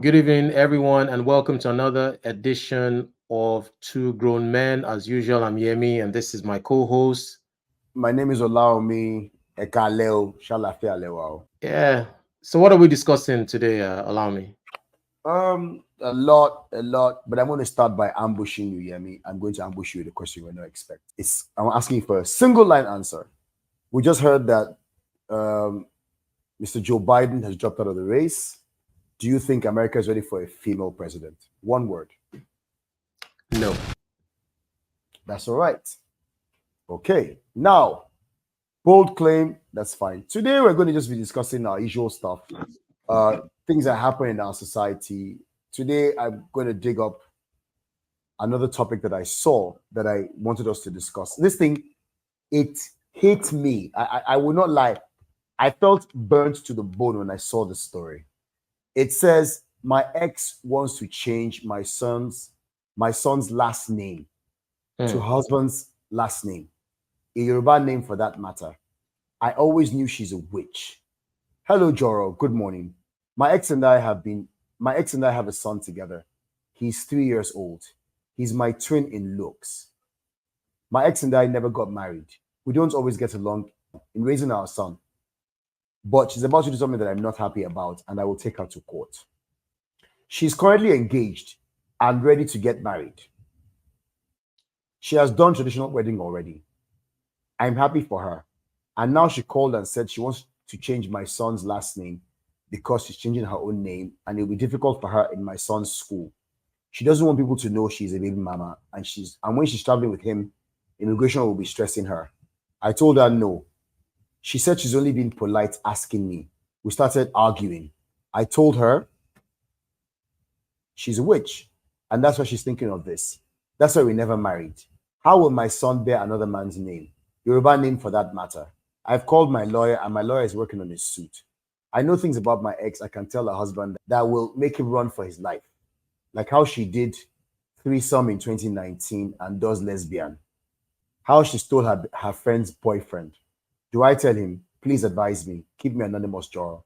Good evening, everyone, and welcome to another edition of Two Grown Men. As usual, I'm Yemi, and this is my co-host. My name is Olaomi Ekaleo Shalafia Lewao. Yeah. So, what are we discussing today? Allow me. A lot, but I'm going to start by ambushing you, Yemi. I'm going to ambush you with a question you will not expect. I'm asking for a single line answer. We just heard that um, Mr. Joe Biden has dropped out of the race. Do you think America is ready for a female president? One word. No. That's all right. Okay. Now, bold claim. That's fine. Today we're going to just be discussing our usual stuff, things that happen in our society. Today I'm going to dig up another topic that I saw that I wanted us to discuss. This thing, it hit me. I will not lie. I felt burnt to the bone when I saw the story. It says my ex wants to change my son's last name to Mm. husband's last name, a Yoruba name for that matter. I always knew she's a witch. Hello, Joro. Good morning. My ex and I have been my ex and I have a son together. He's 3 years old. He's my twin in looks. My ex and I never got married. We don't always get along in raising our son. But she's about to do something that I'm not happy about, and I will take her to court. She's currently engaged and ready to get married. She has done traditional wedding already. I'm happy for her. And now she called and said she wants to change my son's last name because she's changing her own name and it'll be difficult for her in my son's school. She doesn't want people to know she's a baby mama and when she's traveling with him, immigration will be stressing her. I told her no. She said she's only being polite asking me. We started arguing. I told her she's a witch and that's why she's thinking of this. That's why we never married. How will my son bear another man's name? Yoruba name for that matter. I've called my lawyer and my lawyer is working on his suit. I know things about my ex I can tell her husband that will make him run for his life. Like how she did threesome in 2019 and does lesbian. How she stole her friend's boyfriend. Do I tell him, please advise me, keep me anonymous, Joro?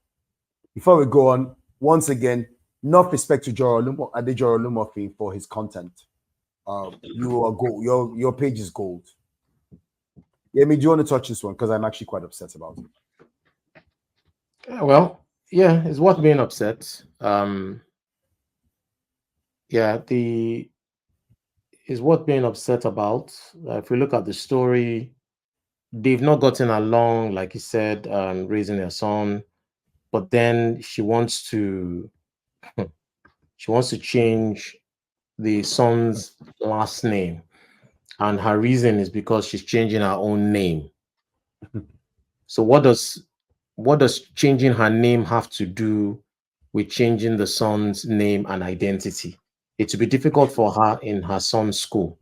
Before we go on, once again, enough respect to Joro Lumofi for his content. You are gold. Your page is gold. Yeah, me, do you want to touch this one? Because I'm actually quite upset about it. Well, yeah, it's worth being upset. Yeah, the is worth being upset about. If we look at the story, they've not gotten along, like you said, raising their son. But then she wants to change the son's last name, and her reason is because she's changing her own name. So what does changing her name have to do with changing the son's name and identity? It will be difficult for her in her son's school.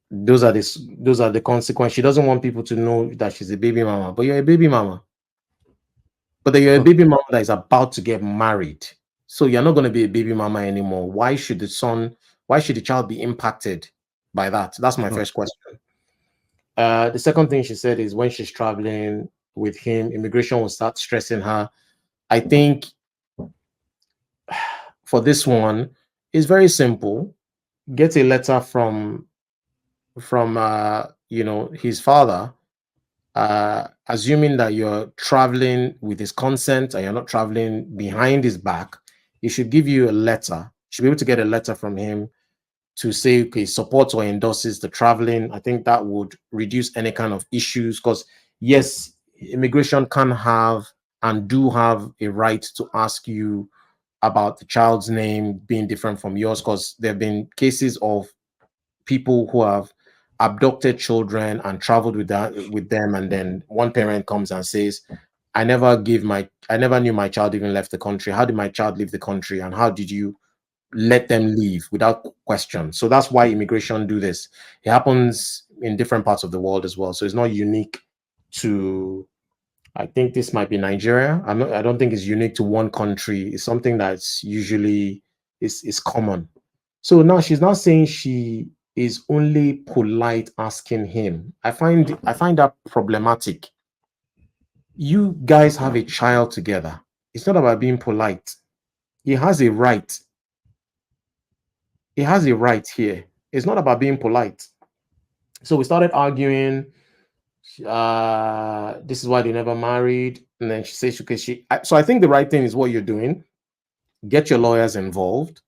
Those are the consequences. She doesn't want people to know that she's a baby mama, but you're a baby mama. But then you're a baby mama that is about to get married. So you're not going to be a baby mama anymore. Why should the child be impacted by that? That's my first question. The second thing she said is when she's traveling with him, immigration will start stressing her. I think for this one, it's very simple. Get a letter from his father, assuming that you're traveling with his consent and you're not traveling behind his back. He should give you a letter. You should be able to get a letter from him to say, okay, supports or endorses the traveling. I think that would reduce any kind of issues because, yes, immigration can have and do have a right to ask you about the child's name being different from yours because there have been cases of people who have abducted children and traveled with them, and then one parent comes and says, I never knew my child even left the country. How did my child leave the country, and how did you let them leave without question? So that's why immigration do this. It happens in different parts of the world as well. So it's not unique to, I think this might be Nigeria. I don't think it's unique to one country. It's something that's usually is common. So now she's not saying she is only polite asking him. I find that problematic. You guys have a child together. It's not about being polite. He has a right. He has a right here. It's not about being polite. So we started arguing. This is why they never married. And then she says, okay, so I think the right thing is what you're doing. Get your lawyers involved.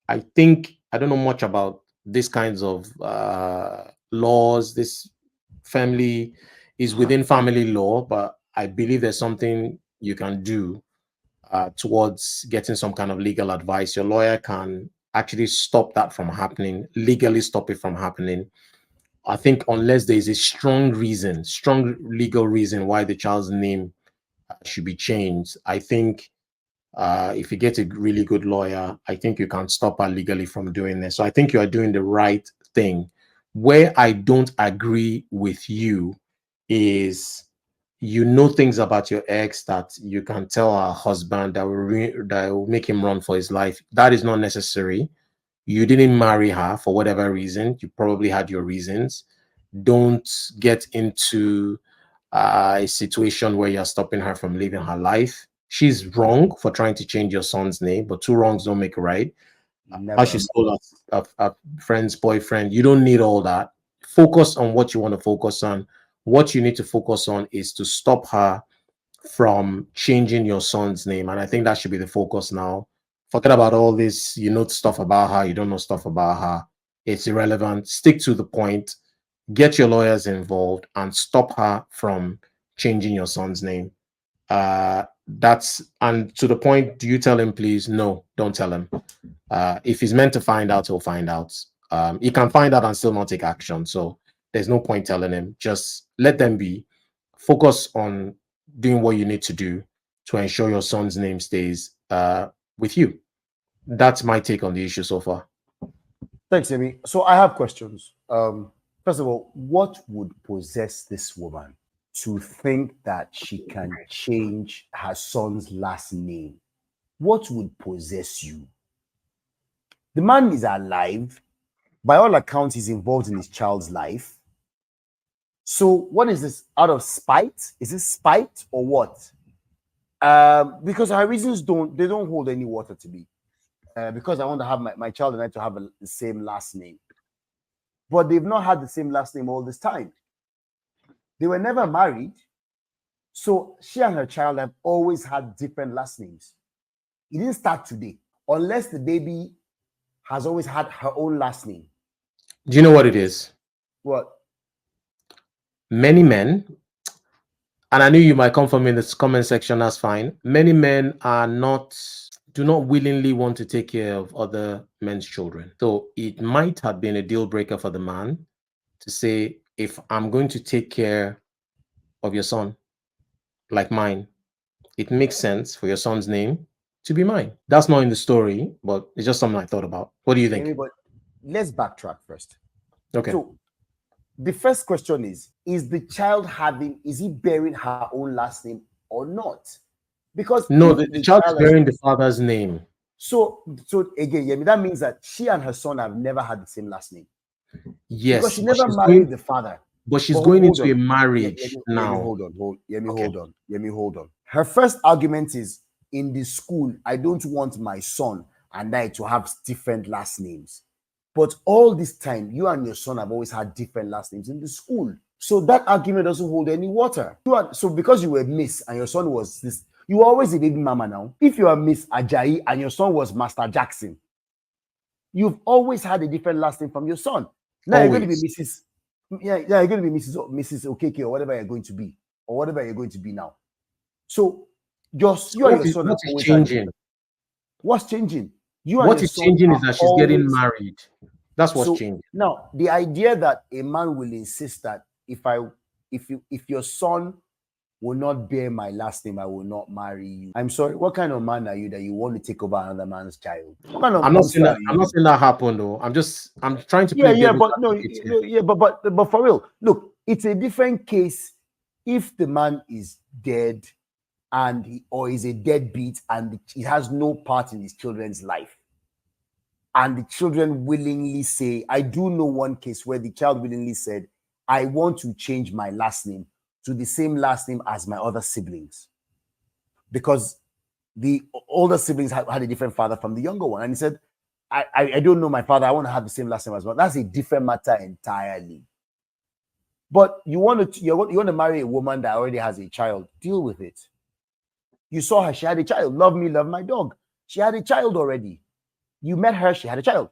I think I don't know much about these kinds of laws. This family is within family law, but I believe there's something you can do towards getting some kind of legal advice. Your lawyer can actually stop that from happening, legally stop it from happening. I think unless there is a strong reason, strong legal reason why the child's name should be changed, I think if you get a really good lawyer, I think you can stop her legally from doing this. So I think you are doing the right thing. Where I don't agree with you is you know things about your ex that you can tell her husband that will make him run for his life. That is not necessary. You didn't marry her for whatever reason. You probably had your reasons. Don't get into a situation where you're stopping her from living her life. She's wrong for trying to change your son's name, but two wrongs don't make a right. How she Never. stole a friend's boyfriend. You don't need all that. Focus on what you want to focus on. What you need to focus on is to stop her from changing your son's name. And I think that should be the focus now. Forget about all this, you know stuff about her, you don't know stuff about her. It's irrelevant. Stick to the point, get your lawyers involved, and stop her from changing your son's name. That's and to the point, do you tell him, please? No, don't tell him. If he's meant to find out, he'll find out. He can find out and still not take action. So there's no point telling him. Just let them be. Focus on doing what you need to do to ensure your son's name stays with you. That's my take on the issue so far. Thanks, Amy. So I have questions. First of all, what would possess this woman to think that she can change her son's last name? What would possess you? The man is alive. By all accounts, he's involved in his child's life. So what is this? Out of spite? Is this spite or what? Because her reasons don't hold any water to me. Because I want to have my child and I to have the same last name. But they've not had the same last name all this time. They were never married. So she and her child have always had different last names. It didn't start today, unless the baby has always had her own last name. Do you know what it is? What? Many men, and I knew you might come from in this comment section, that's fine. Many men do not willingly want to take care of other men's children. So it might have been a deal breaker for the man to say, if I'm going to take care of your son like mine, it makes sense for your son's name to be mine. That's not in the story, but it's just something I thought about. What do you think? But let's backtrack first. Okay. So the first question is the child is he bearing her own last name or not? Because no, the child is bearing the father's name. So again, that means that she and her son have never had the same last name. Yes, because she never married the father. But she's going into a marriage now. Hold on. Her first argument is, in the school, I don't want my son and I to have different last names. But all this time, you and your son have always had different last names in the school. So that argument doesn't hold any water. So because you were Miss and your son was this, you were always a baby mama now. If you are Miss Ajayi and your son was Master Jackson, you've always had a different last name from your son. Now you're going to be Mrs. You're going to be Mrs. Okeke or whatever you're going to be, or whatever you're going to be now. So you and your son are always changing. What's changing? What is changing is that she's getting married. That's what's changing. Now, the idea that a man will insist that if your son will not bear my last name, I will not marry you. I'm sorry. What kind of man are you that you want to take over another man's child? What kind of I'm not saying that happened though. I'm trying to play but for real, look, it's a different case if the man is dead or is a deadbeat and he has no part in his children's life. And the children willingly say, I do know one case where the child willingly said, I want to change my last name to the same last name as my other siblings. Because the older siblings had a different father from the younger one. And he said, I don't know my father. I want to have the same last name as well. That's a different matter entirely. But you want to marry a woman that already has a child. Deal with it. You saw her. She had a child. Love me, love my dog. She had a child already. You met her. She had a child.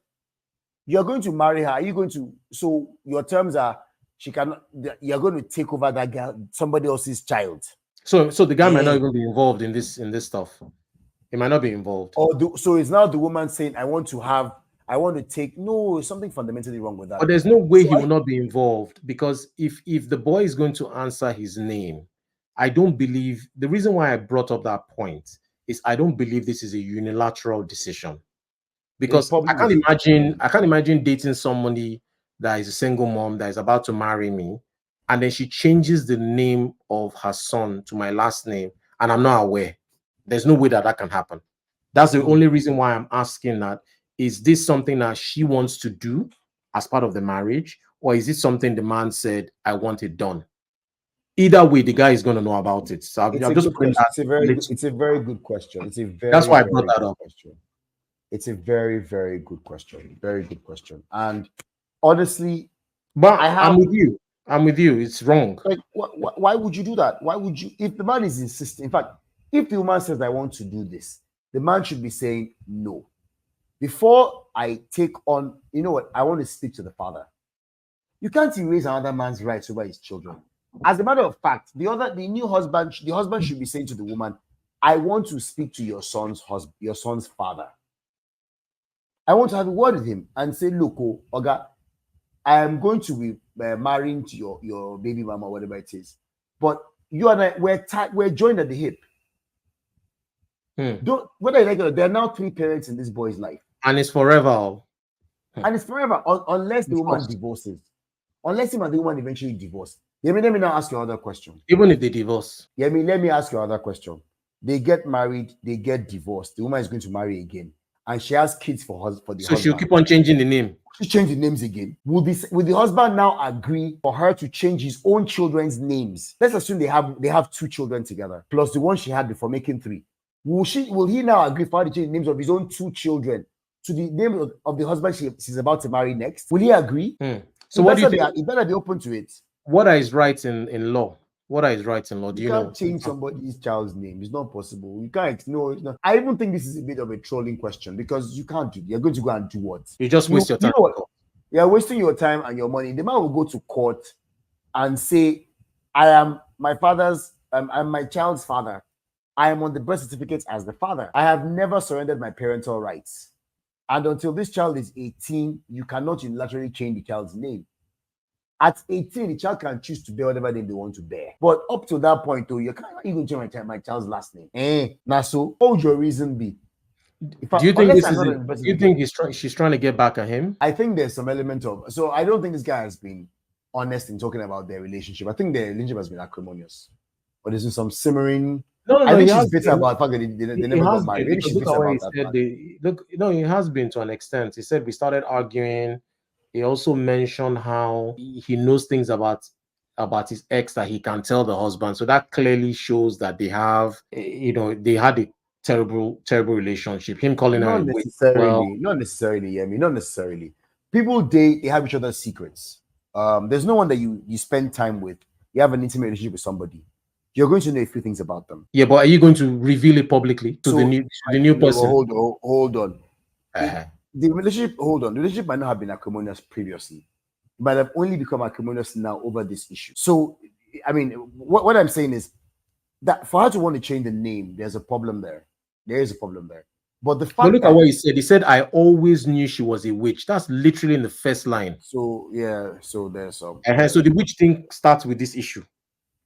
You're going to marry her. Are you going to? So your terms are she cannot. You're going to take over that girl, somebody else's child. So the guy might not even be involved in this stuff. He might not be involved. So it's now the woman saying, I want to take. No, something fundamentally wrong with that. But there's no way he will not be involved, because if the boy is going to answer his name, I don't believe, the reason why I brought up that point is I don't believe this is a unilateral decision. Because I can't imagine dating somebody that is a single mom that is about to marry me, and then she changes the name of her son to my last name, and I'm not aware. There's no way that can happen. That's the only reason why I'm asking that. Is this something that she wants to do as part of the marriage, or is it something the man said, I want it done? Either way, the guy is going to know about it. So I'm just putting that. It's a very good question. That's why I brought that up. It's a very, very good question. Very good question. And honestly, but I'm with you. I'm with you. It's wrong. Like, why would you do that? Why would you? If the man is insisting, in fact, if the woman says, I want to do this, the man should be saying no. Before I take on, you know what? I want to speak to the father. You can't erase another man's rights over his children. As a matter of fact, the husband should be saying to the woman, I want to speak to your son's father. I want to have a word with him and say, look, Oga, I am going to be marrying to your baby mama, whatever it is. But you and I, we're joined at the hip. Whether you like it, there are now 3 parents in this boy's life. And it's forever. And it's forever, unless the woman divorces. Unless him and the woman eventually divorce. Let me now ask you another question. Even if they divorce. Let me ask you another question. They get married, they get divorced. The woman is going to marry again. And she has kids for the husband. So she'll keep on changing the name. She change the names again. Will the husband now agree for her to change his own children's names? Let's assume they have 2 children together, plus the one she had before, making 3. Will he now agree for her to change the names of his own 2 children to the name of the husband she's about to marry next? Will he agree? So what do you think? He better be open to it. What is right in law? What is right in law? Do you know? You can't change somebody's child's name. It's not possible. You can't. No, it's not. I even think this is a bit of a trolling question, because you can't do. You're going to go and do what? You just waste your time. You know what? You're wasting your time and your money. The man will go to court and say, I am my father's, I'm my child's father. I am on the birth certificate as the father. I have never surrendered my parental rights. And until this child is 18, you cannot unilaterally change the child's name. At 18, the child can choose to bear whatever name they want to bear. But up to that point, though, you can't even change my child's last name. Now, so what would your reason be? Do you think she's trying to get back at him? I think there's some element of. So I don't think this guy has been honest in talking about their relationship. I think their relationship has been acrimonious. But there's been some simmering. No, I think she's bitter about the fact that they never got married. Maybe she's bitter about that. He has been to an extent. He said we started arguing. He also mentioned how he knows things about his ex that he can tell the husband. So that clearly shows that they have, they had a terrible relationship. Him calling her not necessarily. Not necessarily. People date, they have each other's secrets. There's no one that you spend time with. You have an intimate relationship with somebody. You're going to know a few things about them. Yeah, but are you going to reveal it publicly to the new person? Hold on. The relationship might not have been acrimonious previously, but have only become acrimonious now over this issue. So, I mean, what I'm saying is that for her to want to change the name, there's a problem there. There is a problem there. But the fact look at what he said. He said, I always knew she was a witch. That's literally in the first line. So, yeah, so there's some. So the witch thing starts with this issue.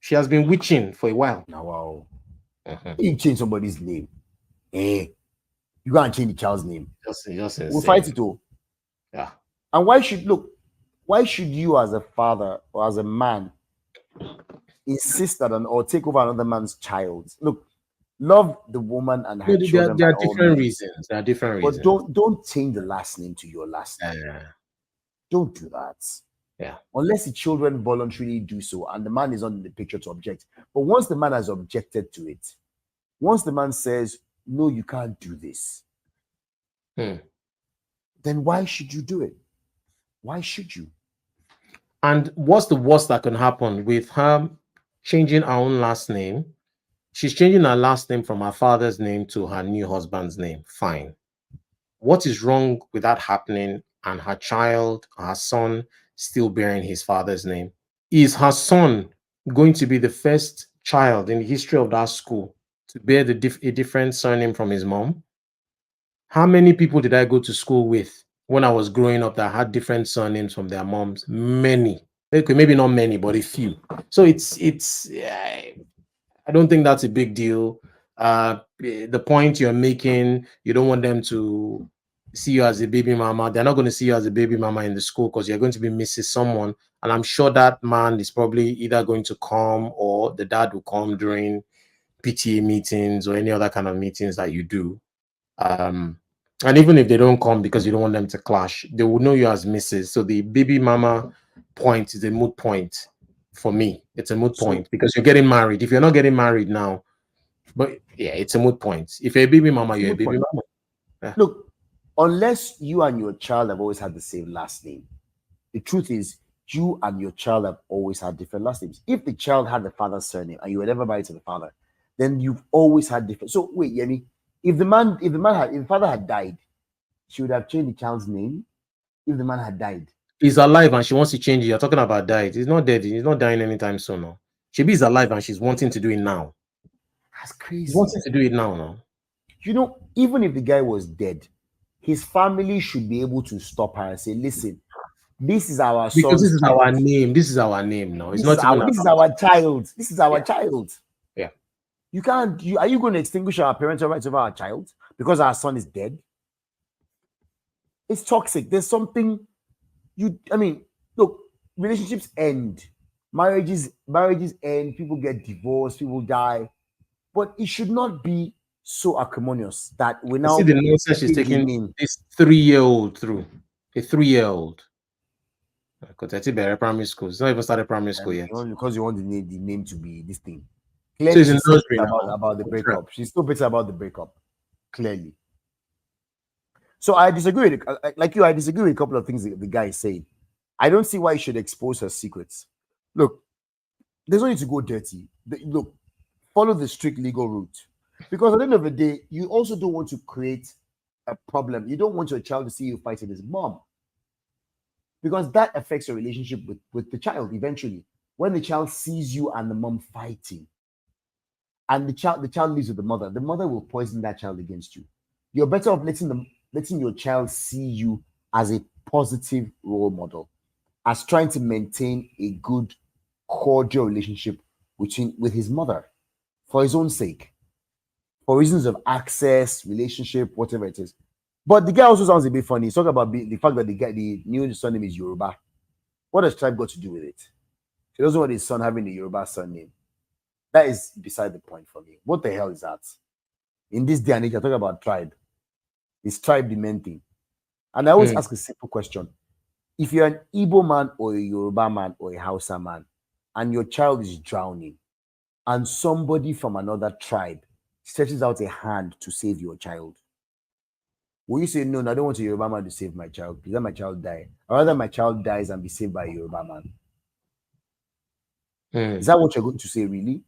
She has been witching for a while. Now, wow. You change somebody's name. You can't change the child's name. We'll fight it all. Yeah. And why should you as a father or as a man insist that or take over another man's child? Look, love the woman and her children. There are different reasons. There are different reasons. But don't change the last name to your last name. Don't do that. Yeah. Unless the children voluntarily do so and the man is not in the picture to object. But once the man has objected to it, once the man says, no, you can't do this, Hmm. then why should you do it? Why should you? And what's the worst that can happen with her changing her own last name? She's changing her last name from her father's name to her new husband's name. Fine. What is wrong with that happening and her child, her son, still bearing his father's name? Is her son going to be the first child in the history of that school to bear a different surname from his mom? How many people did I go to school with when I was growing up that had different surnames from their moms? Many. Okay, maybe not many, but a few. So I don't think that's a big deal. The point you're making, you don't want them to see you as a baby mama. They're not going to see you as a baby mama in the school because you're going to be missing someone. And I'm sure that man is probably either going to come or the dad will come during PTA meetings or any other kind of meetings that you do. Um, and even if they don't come because you don't want them to clash, they will know you as Mrs. So the baby mama point is a moot point for me. It's a moot So point because you're getting married. If you're not getting married now, but yeah, it's a moot point. If you're a baby mama, it's a you're a moot baby point. mama. Yeah. Look, unless you and your child have always had the same last name, the truth is you and your child have always had different last names. If the child had the father's surname and you were never married to the father, then you've always had different. So wait, Yemi, if the father had died, she would have changed the child's name. If the man had died, He's alive and she wants to change it. You're talking about died. He's not dead. He's not dying anytime soon. No. She's alive and she's wanting to do it now. that's She's crazy. wanting to do it now. No. You know, even if the guy was dead, his family should be able to stop her and say, "Listen, this is our Because this son's is our child. name. This is our name. No, it's This is not even our about. this is our child. This is our Yeah. child." Yeah. You can't. Are you going to extinguish our parental rights over our child because our son is dead? It's toxic. There's something you. I mean, look, relationships end, marriages end. People get divorced. People die, but it should not be so acrimonious that we I see now the nonsense she's take the taking name. this 3-year-old through. A 3-year-old. Because I think they're primary school. It's not even started primary school yet. Because you want the name to be this thing. So Clearly, it's in she's still nursery bitter now. about the breakup. She's still bitter about the breakup. Clearly. So I disagree with like you. I disagree with a couple of things the guy is saying. I don't see why he should expose her secrets. Look, there's no need to go dirty. Look, follow the strict legal route, because at the end of the day, you also don't want to create a problem. You don't want your child to see you fighting his mom, because that affects your relationship with the child eventually. When the child sees you and the mom fighting, and the child lives with the mother will poison that child against you. You're better off letting your child see you as a positive role model, as trying to maintain a good cordial relationship with his mother, for his own sake, for reasons of access, relationship, whatever it is. But the guy also sounds a bit funny. He's talking about the fact that the new surname is Yoruba. What has tribe got to do with it? He doesn't want his son having a Yoruba surname. That is beside the point for me. What the hell is that? In this day and age, I talk about tribe. Is tribe the main thing? And I always Mm. ask a simple question. If you're an Igbo man or a Yoruba man or a Hausa man, and your child is drowning, and somebody from another tribe stretches out a hand to save your child, will you say, no, I don't want a Yoruba man to save my child, because let my child die? Or rather, my child dies and be saved by a Yoruba man. Is Mm. that what you're going to say, really?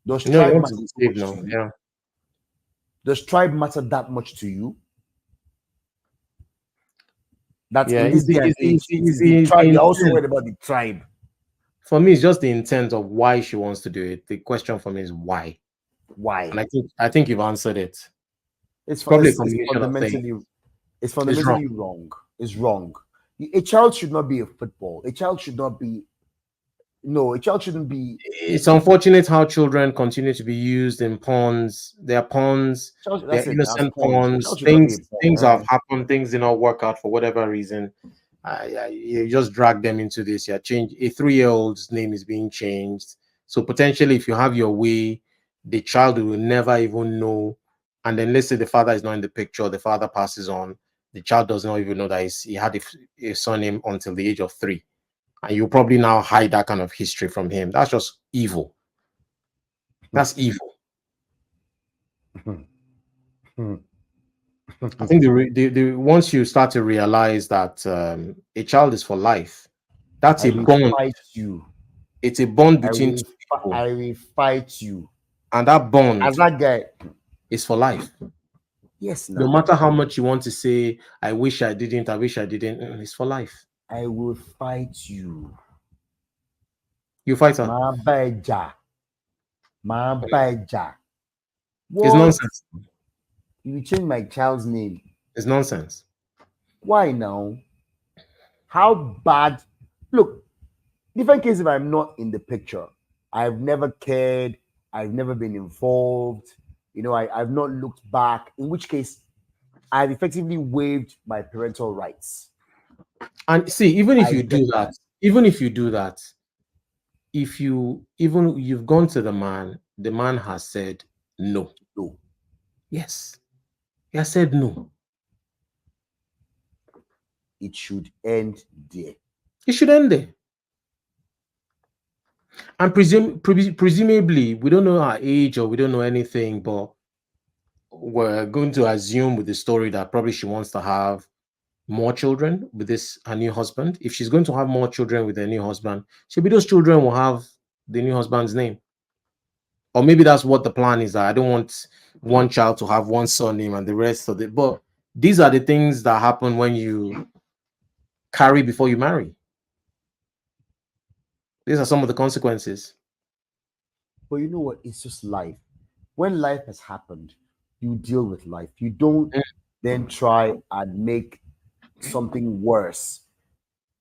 Does No, you tribe want matter to be so safe much to now. you? Yeah. Does tribe matter that much to you? That Yeah. in this day and age, it is the The tribe. You're also intent. worried about the tribe. For me, it's just the intent of why she wants to do it. The question for me is why. And Why? I think you've answered it. It's Probably a it's combination of things. fundamentally it's It's wrong. fundamentally wrong. It's wrong. A child should not be a football. A child should not be no. A child shouldn't be. It's unfortunate how children continue to be used in pawns. They're pawns, they're That's it. As innocent pawns. A pawns. child should not be a Things pawn. have happened, things did not work out for whatever reason. You just drag them into this. Yeah, change a 3-year-old's name is being changed. So potentially, if you have your way, the child will never even know. And then let's say the father is not in the picture, the father passes on. The child does not even know that he had a surname until the age of 3, and you probably now hide that kind of history from him. That's just evil. That's evil. Hmm. I think once you start to realize that a child is for life, that's I a will bond. fight you. It's a bond I between will. two people, I will fight you. and that As bond that guy. is for life. Yes, No now matter how much you want to say, I wish I didn't, I wish I didn't, it's for life. I will fight you. You fight her. My baja. My baja. It's What? nonsense. You will change my child's name. It's nonsense. Why now? How bad? Look, different case if I'm not in the picture. I've never cared. I've never been involved. I've not looked back. In which case, I've effectively waived my parental rights. And see, even if I you do get that, that. even if you do that, if you even you've gone to the man has said no. No, Yes, he has said no. it should end there. It should end there. And presumably, we don't know her age or we don't know anything, but we're going to assume with the story that probably she wants to have more children with this her new husband. If she's going to have more children with her new husband, maybe those children will have the new husband's name. Or maybe that's what the plan is. That I don't want one child to have one surname and the rest of it. But these are the things that happen when you carry before you marry. These are some of the consequences. But you know what? It's just life. When life has happened, you deal with life. You don't Mm. then try and make something worse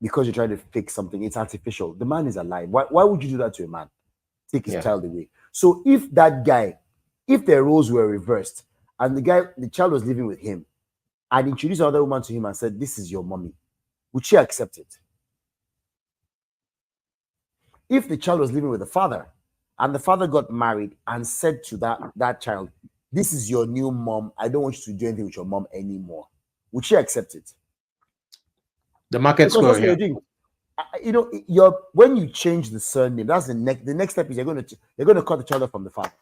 because you're trying to fix something. It's artificial. The man is alive. Why would you do that to a man? Take his Yeah. child away. So if that guy, if the roles were reversed and the child was living with him and introduced another woman to him and said, "This is your mommy," would she accept it? If the child was living with the father and the father got married and said to that child, "This is your new mom. I don't want you to do anything with your mom anymore," would she accept it? The market Because square that's what here. you're doing. Your when you change the surname, that's the next step is you're going to cut the child off from the father.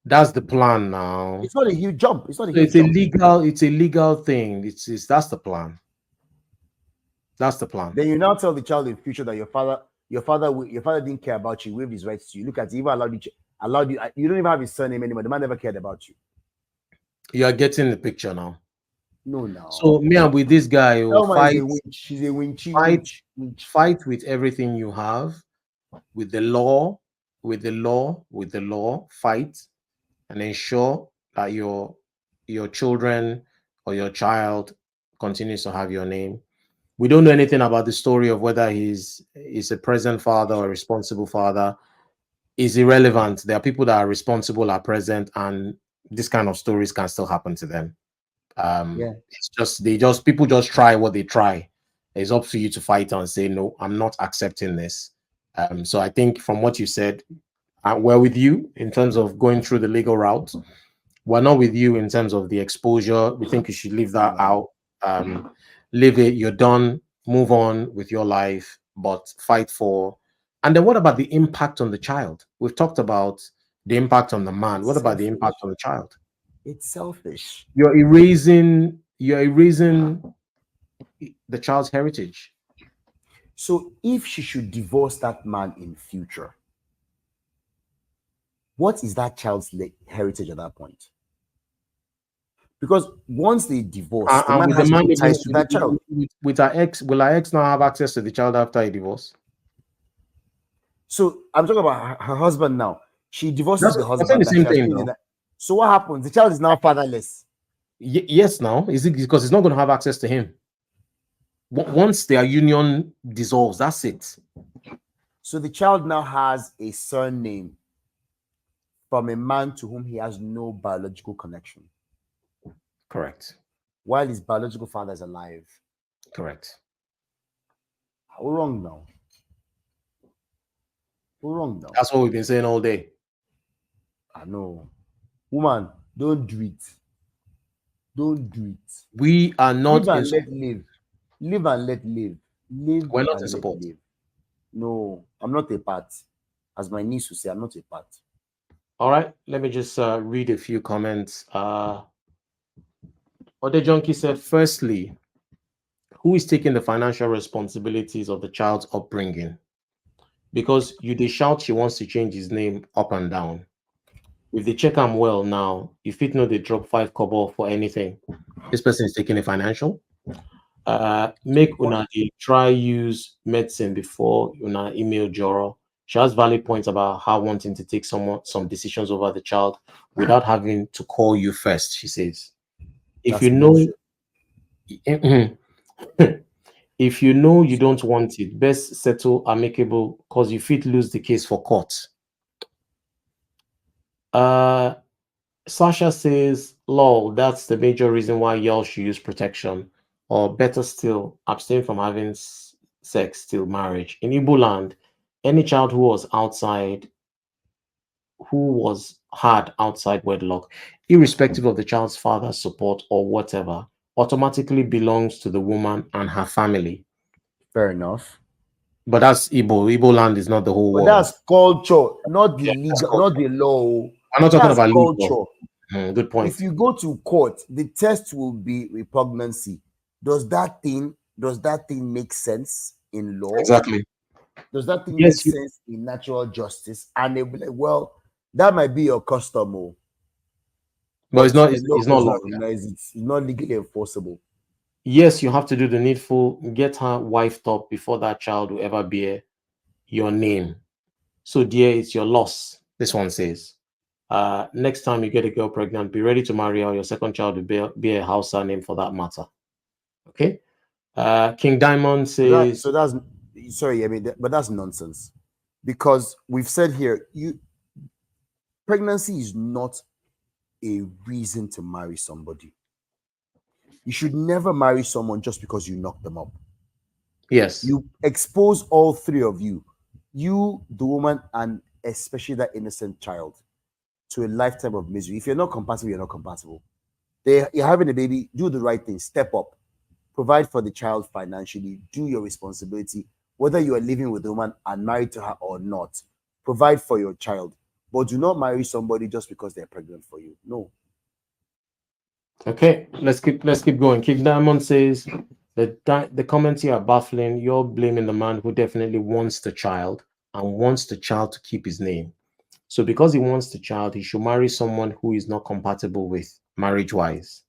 That's the plan now. It's not a huge jump. It's not a So huge jump. it's a legal thing. It's that's the plan. That's the plan. Then you now tell the child in future that your father didn't care about you, waived his rights to you. Look at he even allowed you. You don't even have his surname anymore. The man never cared about you. You are getting the picture now. No, no. So me and with this guy That will woman is a winch. She's a winchy fight, winch. fight with everything you have, with the law, with the law, fight and ensure that your children or your child continues to have your name. We don't know anything about the story of whether he's a present father or a responsible father. Is irrelevant. There are people that are responsible, are present, and this kind of stories can still happen to them. Yeah. It's just people just try what they try. It's up to you to fight and say no, I'm not accepting this. So I think from what you said, we're with you in terms of going through the legal route. We're not with you in terms of the exposure. We think you should leave that out. Leave it. You're done. Move on with your life, but fight for. And then what about the impact on the child? We've talked about the impact on the man. What It's about the impact selfish. on the child? It's selfish. You're erasing the child's heritage. So if she should divorce that man in future, what is that child's heritage at that point? Because once they divorce, the And man with the has man no ties to that child. with our ex, will our ex now have access to the child after a divorce? So I'm talking about her husband now. She divorces That's the I'm saying the husband that she same has thing been in though. that. So what happens? The child is now fatherless. Yes, now is it because he's not going to have access to him once their union dissolves? That's it. So the child now has a surname from a man to whom he has no biological connection, Correct. while his biological father is alive. Correct. We're wrong now. We're wrong now. That's what we've been saying all day. I know. Woman, don't do it. Don't do it. We are Live not in. and let live. Live and let live. Live We're not in and let support. live. No, I'm not a part. As my niece would say, I'm not a part. All right, let me just read a few comments. Ode Junkie said, firstly, who is taking the financial responsibilities of the child's upbringing? Because you they shout she wants to change his name up and down. If they check him well now, if it know they drop 5 kobo for anything, this person is taking a financial. Make Good point. una dey try use medicine before una email Joro. She has valid points about how wanting to take some decisions over the child without having to call you first. She says, if That's you know, bullshit. if you know you don't want it, best settle amicable because you fit lose the case for court. Uh, Sasha says, lol, that's the major reason why y'all should use protection, or better still, abstain from having sex till marriage. In Igbo land, any child who was had outside wedlock, irrespective of the child's father's support or whatever, automatically belongs to the woman and her family. Fair enough. But that's Igbo. Igbo land is not the whole But that's world. culture, not the Yeah, that's legal, not culture. the law. I'm not talking That's about legal. culture. Good If point. you go to court, the test will be repugnancy. Does that thing make sense in law? Exactly. Does that thing make Yes, sense in natural justice? And they'll be like, well, that might be your custom, but it's but not. the law It's not does law. not recognize it. It's not legally enforceable. Yes, you have to do the needful, get her wifed up before that child will ever bear your name. So, dear, it's your loss. This one says. Next time you get a girl pregnant, be ready to marry her. Your second child will be a Hausa name for that matter. Okay. King Diamond So that says, so that's sorry, I mean, but that's nonsense, because we've said here, pregnancy is not a reason to marry somebody. You should never marry someone just because you knock them up. yes. You expose all three of you, the woman, and especially that innocent child, to a lifetime of misery. If you're not compatible, you're not compatible. You're having a baby, do the right thing, step up, provide for the child financially, do your responsibility, whether you are living with the woman and married to her or not. Provide for your child, but do not marry somebody just because they're pregnant for you. No. Okay. Let's keep going. King Diamond says the comments here are baffling. You're blaming the man who definitely wants the child and wants the child to keep his name. So because he wants the child, he should marry someone who is not compatible with marriage-wise.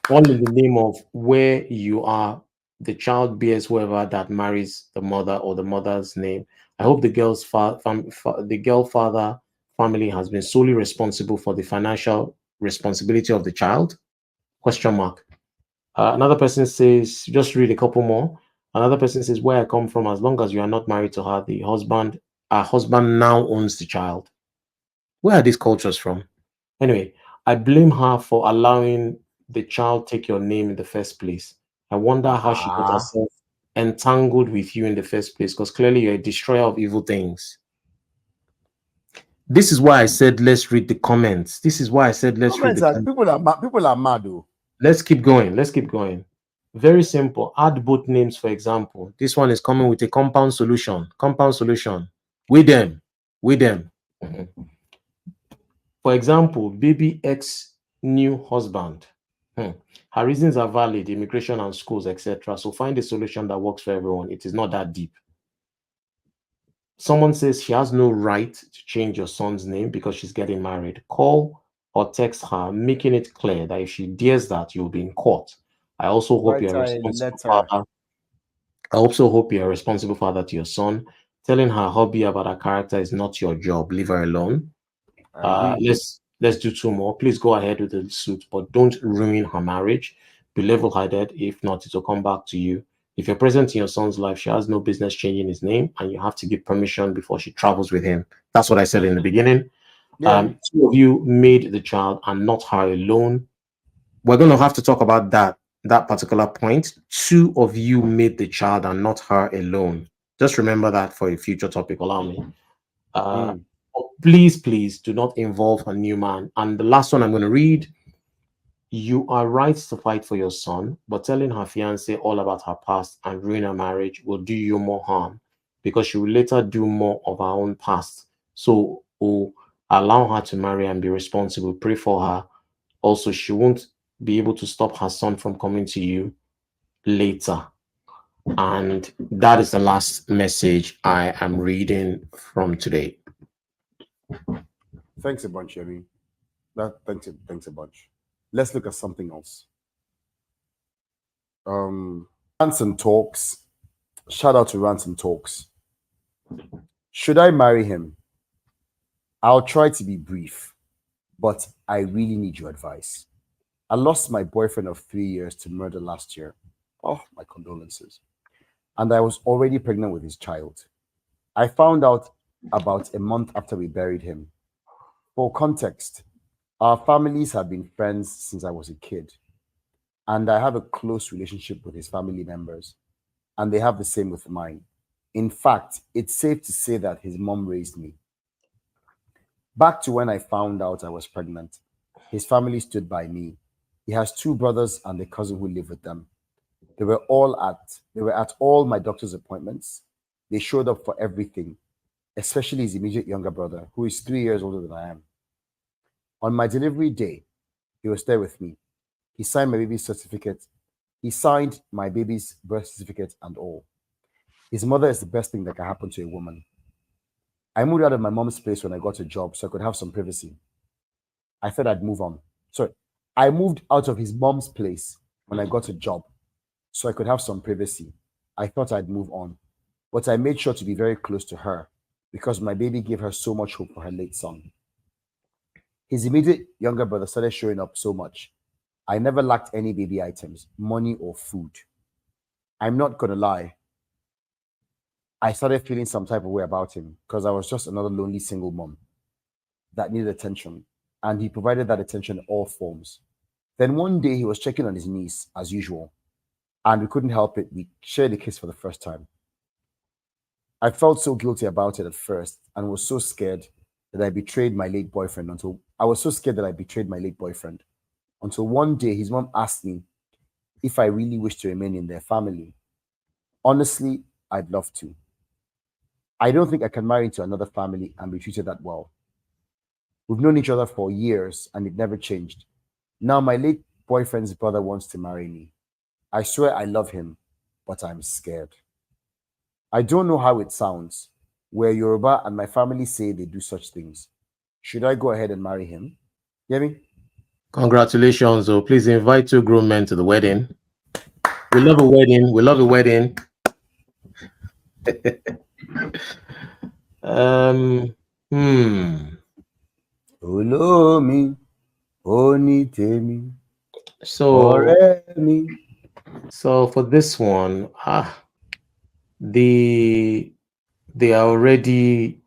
All in the name of where you are, the child bears whoever that marries the mother or the mother's name. I hope the the girl father family has been solely responsible for the financial responsibility of the child. Question mark. Another person says, just read a couple more. Another person says, where I come from, as long as you are not married to her, our husband now owns the child. Where are these cultures from? Anyway, I blame her for allowing the child take your name in the first place. I wonder how she got Ah, herself entangled with you in the first place, because clearly you're a destroyer of evil things. This is why I said let's read the comments. This is why I said let's read comments the are comments. people are mad though. Let's keep going. Let's keep going. Very simple. Add both names, for example. This one is coming with a compound solution. Compound solution. With them. With them. Mhm. For example, baby X new husband. Her reasons are valid, immigration and schools, etc. So find a solution that works for everyone. It is not that deep. Someone says she has no right to change your son's name because she's getting married. Call or text her, making it clear that if she dares that, you'll be in court. I also hope Write you're a a responsible letter. father. I also hope you're a responsible father to your son. Telling her hobby about her character is not your job. Leave her alone. I agree. Let's do two more. Please go ahead with the suit, but don't ruin her marriage. Be level-headed. If not, it will come back to you. If you're present in your son's life, she has no business changing his name, and you have to give permission before she travels with him. That's what I said in the beginning. Yeah. Two of you made the child and not her alone. We're going to have to talk about that particular point. Two of you made the child and not her alone. Just remember that for a future topic. Allow me. Uh, Mm. please do not involve a new man. And the last one I'm going to read, you are right to fight for your son, but telling her fiance all about her past and ruin her marriage will do you more harm because she will later do more of her own past. So, Allow her to marry and be responsible. Pray for her. Also, she won't be able to stop her son from coming to you later. And that is the last message I am reading from today. Thanks a bunch, Yemi. Thanks a bunch. Let's look at something else. Rants and Talks. Shout out to Rants and Talks. Should I marry him? I'll try to be brief, but I really need your advice. I lost my boyfriend of 3 years to murder last year. Oh, my condolences. And I was already pregnant with his child. I found out about a month after we buried him. For context, our families have been friends since I was a kid, and I have a close relationship with his family members, and they have the same with mine. In fact, it's safe to say that his mom raised me. Back to when I found out I was pregnant, his family stood by me. He has two brothers and a cousin who live with them. They were at all my doctor's appointments. They showed up for everything, especially his immediate younger brother, who is 3 years older than I am. On my delivery day, he was there with me. He signed my baby's certificate. He signed my baby's birth certificate and all. His mother is the best thing that can happen to a woman. I moved out of my mom's place when I got a job so I could have some privacy. I thought I'd move on. Sorry, I moved out of his mom's place when I got a job so I could have some privacy. I thought I'd move on, but I made sure to be very close to her because my baby gave her so much hope for her late son. His immediate younger brother started showing up so much. I never lacked any baby items, money, or food. I'm not gonna lie. I started feeling some type of way about him because I was just another lonely single mom that needed attention, and he provided that attention in all forms. Then one day he was checking on his niece as usual, and we couldn't help it. We shared a kiss for the first time. I felt so guilty about it at first and was so scared that I betrayed my late boyfriend until I was so scared that I betrayed my late boyfriend until one day his mom asked me if I really wish to remain in their family. Honestly, I'd love to. I don't think I can marry into another family and be treated that well. We've known each other for years and it never changed. Now my late boyfriend's brother wants to marry me. I swear I love him, but I'm scared. I don't know how it sounds. Where Yoruba and my family say they do such things. Should I go ahead and marry him? Get me? Congratulations. Oh, please invite two grown men to the wedding. We love a wedding. We love a wedding. um, hmm. Olomi, onitemi, So, oremi. so for this one, the they are already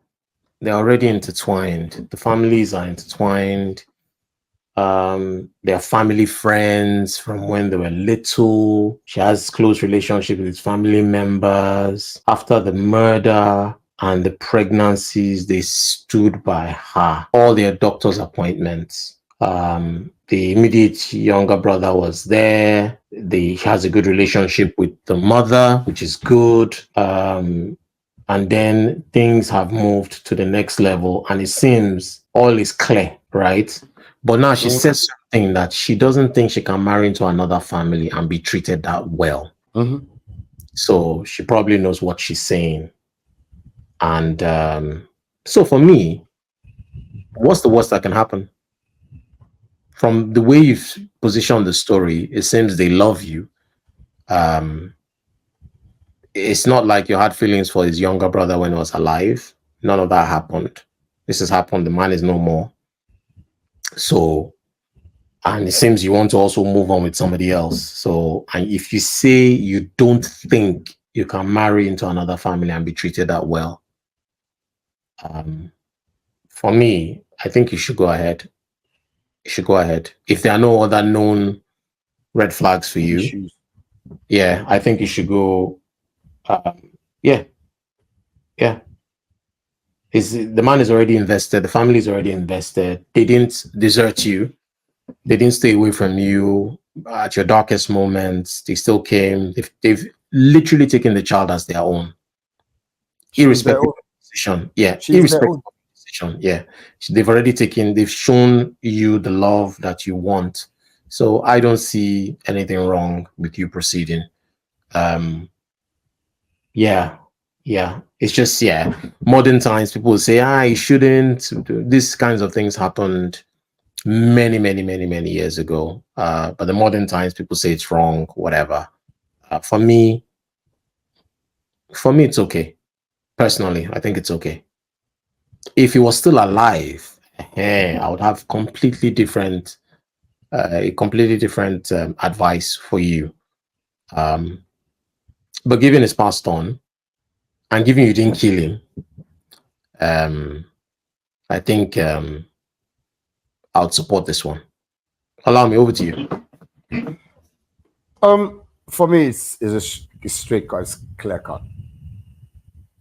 they're already intertwined. The families are intertwined. They're family friends from when they were little. She has close relationship with his family members. After the murder and the pregnancies, they stood by her. All their doctor's appointments. The immediate younger brother was there. He has a good relationship with the mother, which is good. And then things have moved to the next level, and it seems all is clear, right? But now she says something that she doesn't think she can marry into another family and be treated that well. Mm-hmm. So she probably knows what she's saying. And so for me, what's the worst that can happen? From the way you've positioned the story, it seems they love you. It's not like you had feelings for his younger brother when he was alive. None of that happened. This has happened. The man is no more. So, and it seems you want to also move on with somebody else. So, and if you say you don't think you can marry into another family and be treated that well, for me, I think you should go ahead. You should go ahead. If there are no other known red flags for you, Issues. yeah, I think you should go. Yeah, yeah. The man is already invested. The family is already invested. They didn't desert you. They didn't stay away from you at your darkest moments. They still came. They've literally taken the child as their own, She's their irrespective own. of the position. Yeah, She's their irrespective own. of the decision. Yeah, they've already taken. They've shown you the love that you want. So I don't see anything wrong with you proceeding. Um, yeah, yeah. It's just yeah. Modern times, people will say, you shouldn't. These kinds of things happened many, many, many, many years ago. But the modern times, people say it's wrong, whatever. For me, it's okay. Personally, I think it's okay. If he was still alive, I would have a completely different advice for you. Um, but given his passed on, and given you didn't kill him, um, I think I would support this one. Allow me, over to you. For me, it's straight cut, it's clear cut.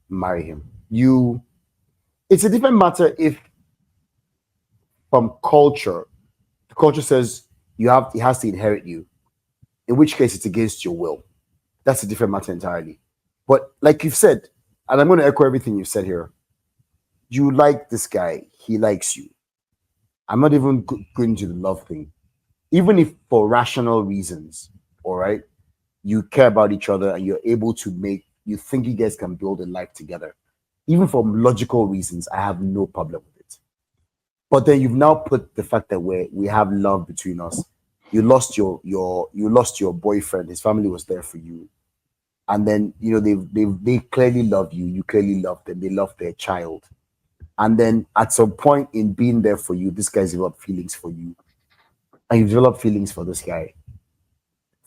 Marry him. It's a different matter if from culture, the culture says he has to inherit you, in which case it's against your will. That's a different matter entirely. But like you've said, and I'm going to echo everything you've said here, you like this guy, he likes you. I'm not even going to the love thing. Even if for rational reasons, all right, you care about each other and you're able to you think you guys can build a life together. Even for logical reasons, I have no problem with it. But then you've now put the fact that we have love between us. You lost your boyfriend. His family was there for you, and then they clearly love you. You clearly love them. They love their child, and then at some point in being there for you, this guy's developed feelings for you, and you've developed feelings for this guy.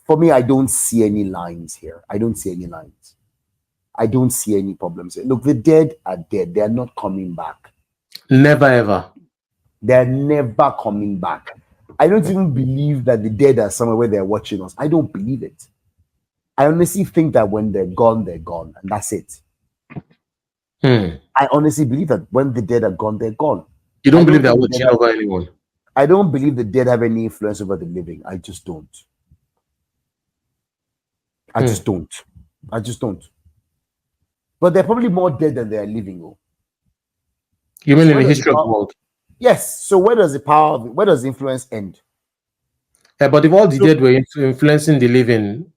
For me, I don't see any lines here. I don't see any lines. I don't see any problems here. Look, the dead are dead. They are not coming back. Never ever. They're never coming back. I don't even believe that the dead are somewhere where they're watching us. I don't believe it. I honestly think that when they're gone, and that's it. I honestly believe that when the dead are gone, they're gone. You don't believe they're watching over anyone? I don't believe the dead have any influence over the living. I just don't. I just don't. But they're probably more dead than they are living. Oh. You mean in the history of the world? Yes. So where does the influence end? Yeah, but if all the dead were influencing the living,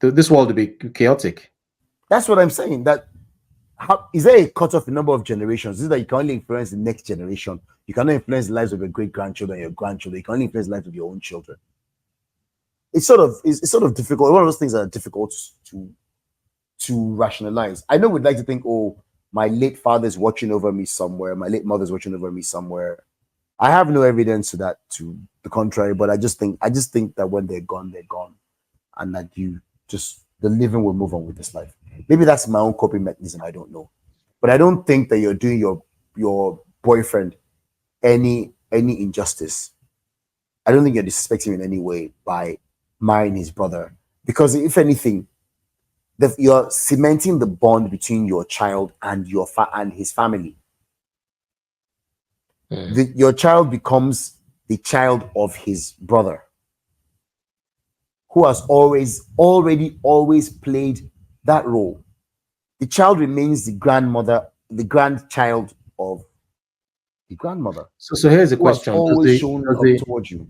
this world would be chaotic. That's what I'm saying. Is there a cutoff in number of generations? Is that you can only influence the next generation? You cannot influence the lives of your great grandchildren, your grandchildren. You can only influence the lives of your own children. It's sort of difficult. One of those things that are difficult to rationalize. I know we'd like to think, oh, my late father is watching over me somewhere. My late mother is watching over me somewhere. I have no evidence to the contrary, but I just think that when they're gone, and that the living will move on with this life. Maybe that's my own coping mechanism. I don't know, but I don't think that you're doing your boyfriend any injustice. I don't think you're disrespecting him in any way by marrying his brother, because if anything, you're cementing the bond between your child and and his family. Your child becomes the child of his brother, who has always played that role. The child remains the grandchild of the grandmother. So here's the question: always shown up towards you.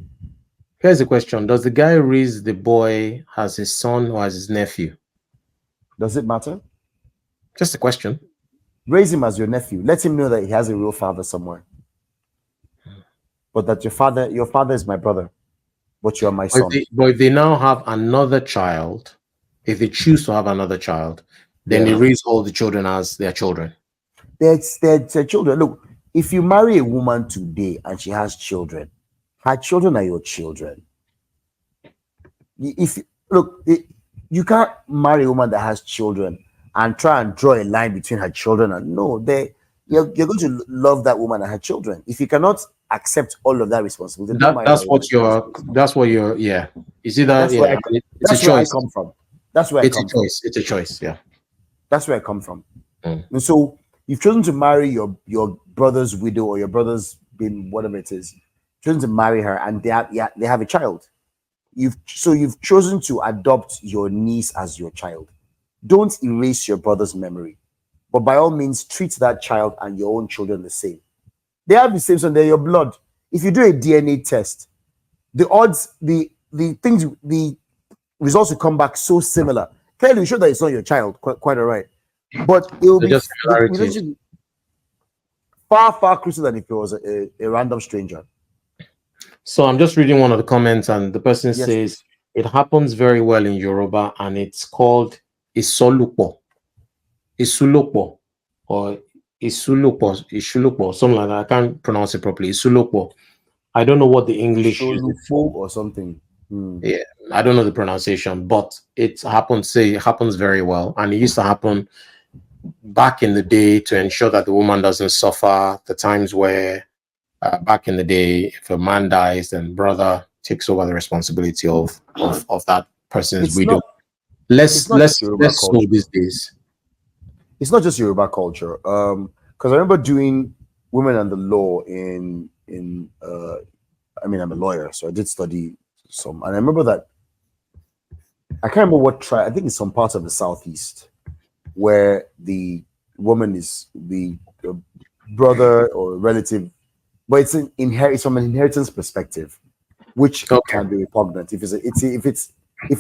Here's the question: does the guy raise the boy as his son or as his nephew? Does it matter? Just a question. Raise him as your nephew. Let him know that he has a real father somewhere. But that your father is my brother, but you're my son. But if they now have another child, if they choose to have another child, then they raise all the children as their children. They're children. Look, if you marry a woman today and she has children, her children are your children. You can't marry a woman that has children and try and draw a line between her children and you're going to love that woman and her children. If you cannot accept all of that responsibility, that's what you're yeah. Is it that it's a choice. Where I come from. That's where it's a choice, yeah. That's where I come from. And so you've chosen to marry your brother's widow or your brother's bin, whatever it is, chosen to marry her, and they have a child. You've chosen to adopt your niece as your child. Don't erase your brother's memory. But by all means, treat that child and your own children the same. They have the same, so they're your blood. If you do a DNA test, the odds, the things, the results will come back so similar. Clearly, you show that it's not your child, quite all right. But it will They're be just the similarities. relationship far, far closer than if it was a random stranger. So I'm just reading one of the comments, and the person Yes. says it happens very well in Yoruba, and it's called isolupo, isulupo, or isulupo, something like that. I can't pronounce it properly. Isulupo. I don't know what the English uses for. or something. Yeah, I don't know the pronunciation, but it happens. Say it happens very well, and it used to happen back in the day to ensure that the woman doesn't suffer. The times where back in the day, if a man dies, then brother takes over the responsibility of that person's It's widow. not. Less It's not just Yoruba so culture. these days. It's not just Yoruba culture. Because I remember doing women and the law in. I mean, I'm a lawyer, so I did study some, and I remember that. I can't remember what tribe. I think it's some parts of the southeast where the woman is the brother or relative, but it's from an inheritance perspective, which can be repugnant. If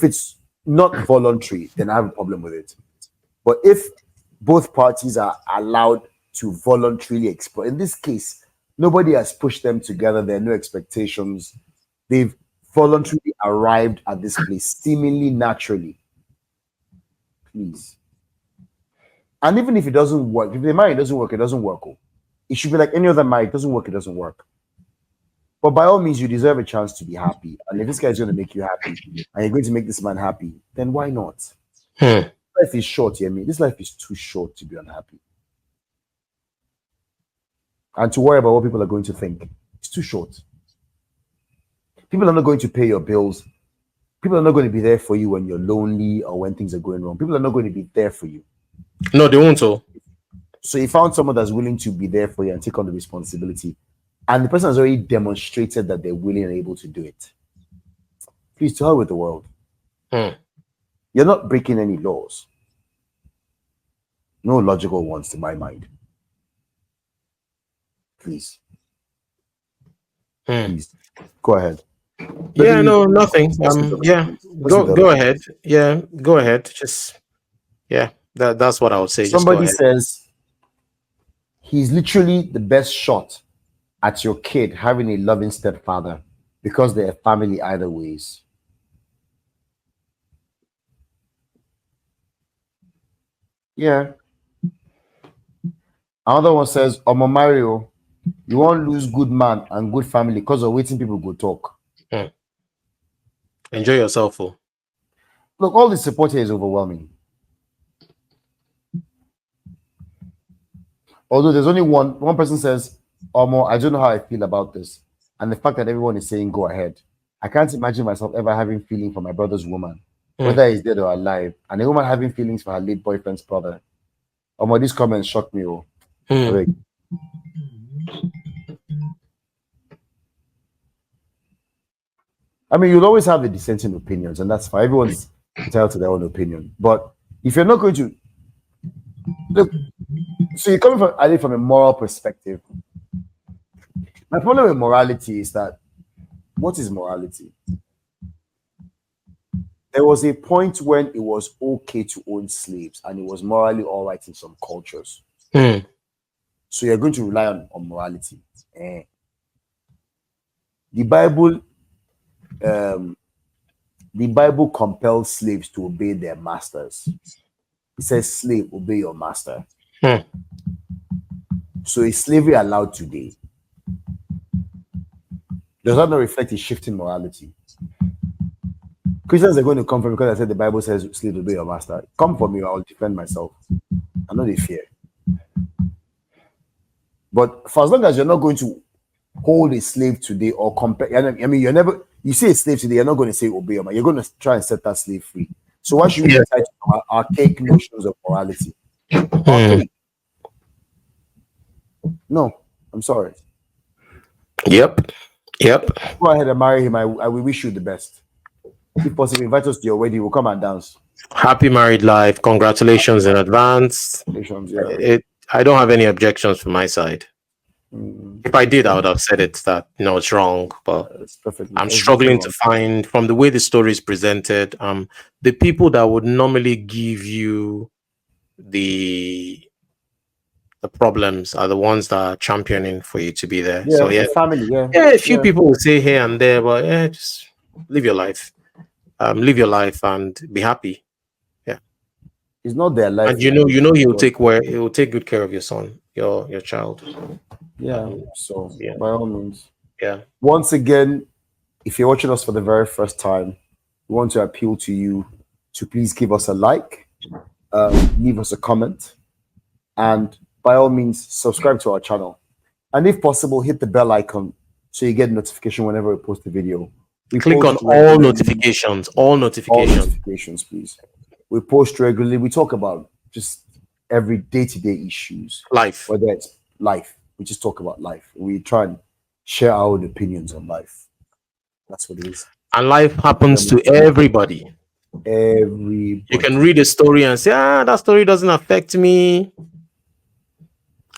it's not voluntary, then I have a problem with it. But if both parties are allowed to voluntarily explore, in this case, nobody has pushed them together. There are no expectations. They've voluntarily arrived at this place, seemingly naturally. Please. And even if it doesn't work, if the marriage doesn't work, it doesn't work. It should be like any other marriage. It doesn't work, it doesn't work. But by all means, you deserve a chance to be happy. And if this guy is going to make you happy and you're going to make this man happy, then why not? Life is short, hear me. This life is too short to be unhappy. And to worry about what people are going to think. It's too short. People are not going to pay your bills. People are not going to be there for you when you're lonely or when things are going wrong. People are not going to be there for you. No, they won't. So you found someone that's willing to be there for you and take on the responsibility. And the person has already demonstrated that they're willing and able to do it. Please, to hell with the world. You're not breaking any laws. No logical ones to my mind. Please. Please. Go ahead. Yeah, no, nothing. Yeah, go ahead. Yeah, go ahead. Just that's what I would say. Somebody says he's literally the best shot at your kid having a loving stepfather because they're a family either ways. Yeah. Another one says, Omo Mario, you won't lose good man and good family because of waiting people go talk. Enjoy yourself. Look, all the support here is overwhelming. Although there's only one person says, Omo, I don't know how I feel about this. And the fact that everyone is saying go ahead. I can't imagine myself ever having feeling for my brother's woman, whether he's dead or alive. And a woman having feelings for her late boyfriend's brother. Omo, this comment shocked me. I mean, you'll always have the dissenting opinions, and that's fine. Everyone's entitled to their own opinion. But if you're not going to look, so you're coming from a moral perspective. My problem with morality is that what is morality? There was a point when it was okay to own slaves, and it was morally all right in some cultures. So you're going to rely on morality. The Bible compels slaves to obey their masters. It says, slave, obey your master. So is slavery allowed today? Does that not reflect a shift in morality? Christians are going to come from because I said the Bible says, slave, obey your master. Come for me, I'll defend myself. I know they fear. But for as long as you're not going to hold a slave today or compare, I mean, you say a slave today, you're not going to say obey your master. You're going to try and set that slave free. So why should we decide to archaic notions of morality? Archaic. No, I'm sorry. Yep. Go ahead and marry him. I will wish you the best. If possible, invite us to your wedding. We'll come and dance. Happy married life. Congratulations in advance. Yeah. I don't have any objections from my side. Mm, If I did, I okay. would have said it that no, it's wrong. But It's perfectly. I'm It's nothing struggling to wrong. find from the way the story is presented. The people that would normally give you the problems are the ones that are championing for you to be there. So Yeah, yeah, the family. Yeah, yeah, a few yeah. people will say here and there, but yeah, just live your life. Live your life and be happy. Yeah. It's not their life And to live. he'll take good care of your son, your child. Yeah. Um, So yeah, by all means, yeah. once again, if you're watching us for the very first time, we want to appeal to you to please give us a like, leave us a comment, and by all means, subscribe to our channel. And if possible, hit the bell icon so you get notification whenever we post a video. We Click on post all regularly, notifications, all all notifications. notifications, please. We post regularly. We talk about just every day-to-day issues, Life. whether it's life. We just talk about life. We try and share our own opinions on life. That's what it is. And life Thank you very happens much to for watching. everybody. You can Everybody. read a story and say, that story doesn't affect me.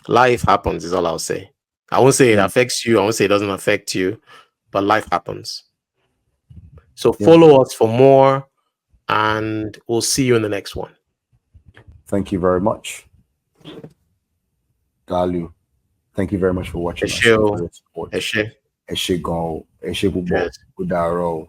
Life happens, is all I'll say. I won't say it Yeah. affects you. I won't say it doesn't affect you, but life happens. So Yeah. follow us for more, and we'll see you in the next one. Thank you very much. Galu. Thank you very much for watching us and for Eshe. your support. Eshe. Eshe go. Eshe bubo. Cheers. Udaro.